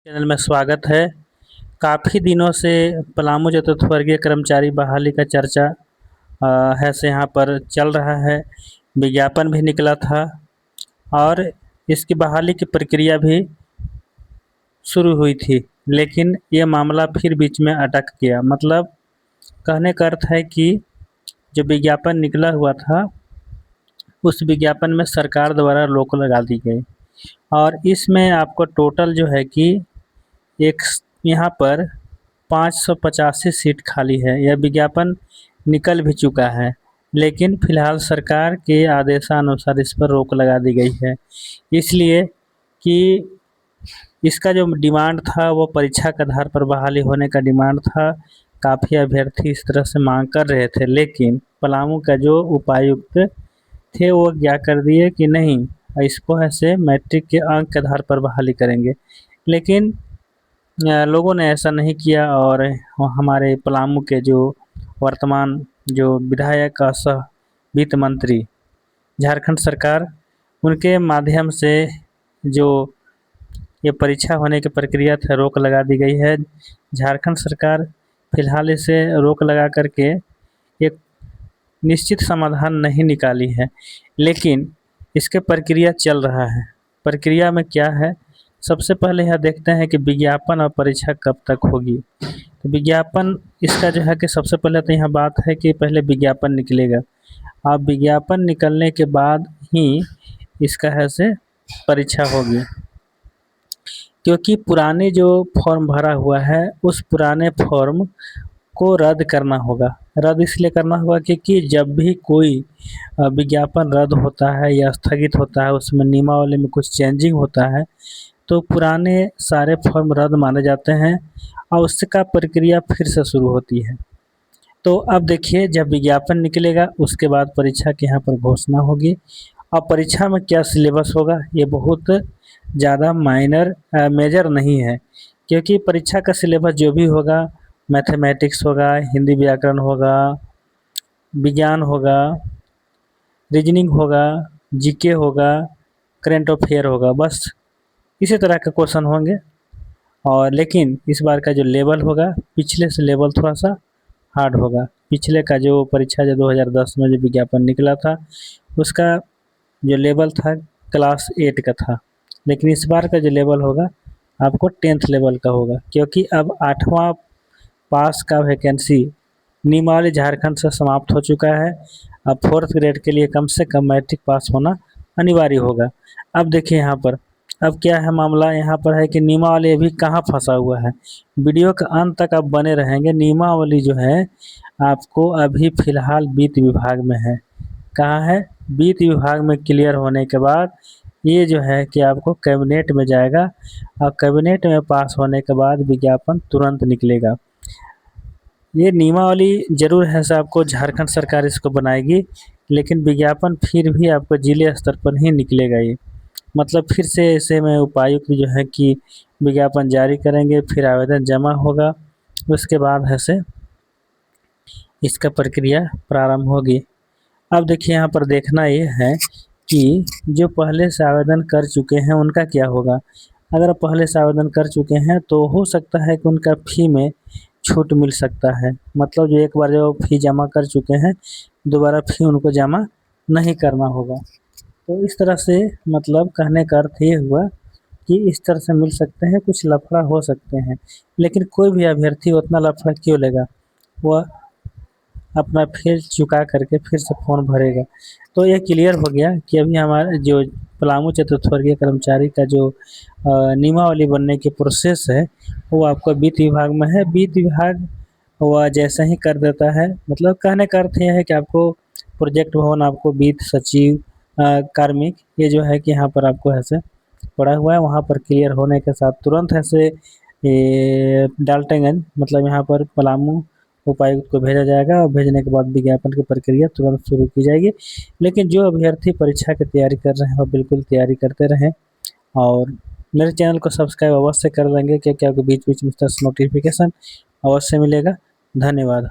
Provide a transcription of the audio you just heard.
Channel में स्वागत है। काफ़ी दिनों से पलामू चतुर्थवर्गीय कर्मचारी बहाली का चर्चा है से यहाँ पर चल रहा है। विज्ञापन भी निकला था और इसकी बहाली की प्रक्रिया भी शुरू हुई थी, लेकिन ये मामला फिर बीच में अटक गया। मतलब कहने का अर्थ है कि जो विज्ञापन निकला हुआ था उस विज्ञापन में सरकार द्वारा रोक लगा दी गई और इसमें आपको टोटल जो है कि एक यहाँ पर 585 सीट खाली है। यह विज्ञापन निकल भी चुका है, लेकिन फिलहाल सरकार के आदेशानुसार इस पर रोक लगा दी गई है, इसलिए कि इसका जो डिमांड था वो परीक्षा के आधार पर बहाली होने का डिमांड था। काफ़ी अभ्यर्थी इस तरह से मांग कर रहे थे, लेकिन पलामू का जो उपायुक्त थे वो क्या कर दिए कि नहीं, इसको ऐसे मैट्रिक के अंक के आधार पर बहाली करेंगे। लेकिन लोगों ने ऐसा नहीं किया और हमारे पलामू के जो वर्तमान जो विधायक सह वित्त मंत्री झारखंड सरकार, उनके माध्यम से जो ये परीक्षा होने की प्रक्रिया था रोक लगा दी गई है। झारखंड सरकार फिलहाल इसे रोक लगा करके एक निश्चित समाधान नहीं निकाली है, लेकिन इसके प्रक्रिया चल रहा है। प्रक्रिया में क्या है, सबसे पहले यह देखते हैं कि विज्ञापन और परीक्षा कब तक होगी। तो विज्ञापन इसका जो है कि सबसे पहले तो यह बात है कि पहले विज्ञापन निकलेगा। अब विज्ञापन निकलने के बाद ही इसका है से परीक्षा होगी, क्योंकि पुराने जो फॉर्म भरा हुआ है उस पुराने फॉर्म को रद्द करना होगा। रद्द इसलिए करना होगा क्योंकि जब भी कोई विज्ञापन रद्द होता है या स्थगित होता है, उसमें नियमावली में कुछ चेंजिंग होता है, तो पुराने सारे फॉर्म रद्द माने जाते हैं और उसका प्रक्रिया फिर से शुरू होती है। तो अब देखिए, जब विज्ञापन निकलेगा उसके बाद परीक्षा के यहाँ पर घोषणा होगी। अब परीक्षा में क्या सिलेबस होगा ये बहुत ज़्यादा मेजर नहीं है, क्योंकि परीक्षा का सिलेबस जो भी होगा, मैथमेटिक्स होगा, हिंदी व्याकरण होगा, विज्ञान होगा, रीजनिंग होगा, जीके होगा, करंट अफेयर होगा, बस इसी तरह के क्वेश्चन होंगे। और लेकिन इस बार का जो लेवल होगा पिछले से लेवल थोड़ा सा हार्ड होगा। पिछले का जो परीक्षा जो 2010 में जो विज्ञापन निकला था उसका जो लेवल था क्लास 8 का था, लेकिन इस बार का जो लेवल होगा आपको 10th लेवल का होगा, क्योंकि अब 8वां पास का वैकेंसी नियमावली झारखंड से समाप्त हो चुका है। अब 4th ग्रेड के लिए कम से कम मैट्रिक पास होना अनिवार्य होगा। अब देखिए यहाँ पर अब क्या है मामला, यहाँ पर है कि नियमावली अभी कहाँ फंसा हुआ है। वीडियो के अंत तक आप बने रहेंगे। नियमावली जो है आपको अभी फ़िलहाल वित्त विभाग में है। कहाँ है? वित्त विभाग में क्लियर होने के बाद ये जो है कि आपको कैबिनेट में जाएगा और कैबिनेट में पास होने के बाद विज्ञापन तुरंत निकलेगा। ये नियमावली जरूर है से आपको झारखंड सरकार इसको बनाएगी, लेकिन विज्ञापन फिर भी आपको जिले स्तर पर ही निकलेगा। ये मतलब फिर से ऐसे में उपायुक्त जो है कि विज्ञापन जारी करेंगे, फिर आवेदन जमा होगा, उसके बाद है से इसका प्रक्रिया प्रारंभ होगी। अब देखिए यहाँ पर देखना ये है कि जो पहले से आवेदन कर चुके हैं उनका क्या होगा। अगर पहले से आवेदन कर चुके हैं तो हो सकता है कि उनका फ़ी में छूट मिल सकता है। मतलब जो एक बार जो फ़ी जमा कर चुके हैं दोबारा फ़ी उनको जमा नहीं करना होगा। तो इस तरह से मतलब कहने का अर्थ ये हुआ कि इस तरह से मिल सकते हैं, कुछ लफड़ा हो सकते हैं, लेकिन कोई भी अभ्यर्थी उतना लफड़ा क्यों लेगा, वह अपना फीस चुका करके फिर से फॉर्म भरेगा। तो ये क्लियर हो गया कि अभी हमारे जो पलामू चतुर्थवर्गीय कर्मचारी का जो नियमावली बनने की प्रोसेस है वो आपको वित्त विभाग में है। वित्त विभाग वह जैसा ही कर देता है, मतलब कहने का अर्थ यह है कि आपको प्रोजेक्ट भवन, आपको वित्त सचिव, कार्मिक, ये जो है कि यहाँ पर आपको ऐसे पड़ा हुआ है, वहाँ पर क्लियर होने के साथ तुरंत ऐसे डाल्टनगंज मतलब यहाँ पर पलामू उपायुक्त को भेजा जाएगा और भेजने के बाद विज्ञापन की प्रक्रिया तुरंत शुरू की जाएगी। लेकिन जो अभ्यर्थी परीक्षा की तैयारी कर रहे हैं वो बिल्कुल तैयारी करते रहें और मेरे चैनल को सब्सक्राइब अवश्य कर देंगे, क्योंकि आपको बीच बीच में इस तरह से नोटिफिकेशन अवश्य मिलेगा। धन्यवाद।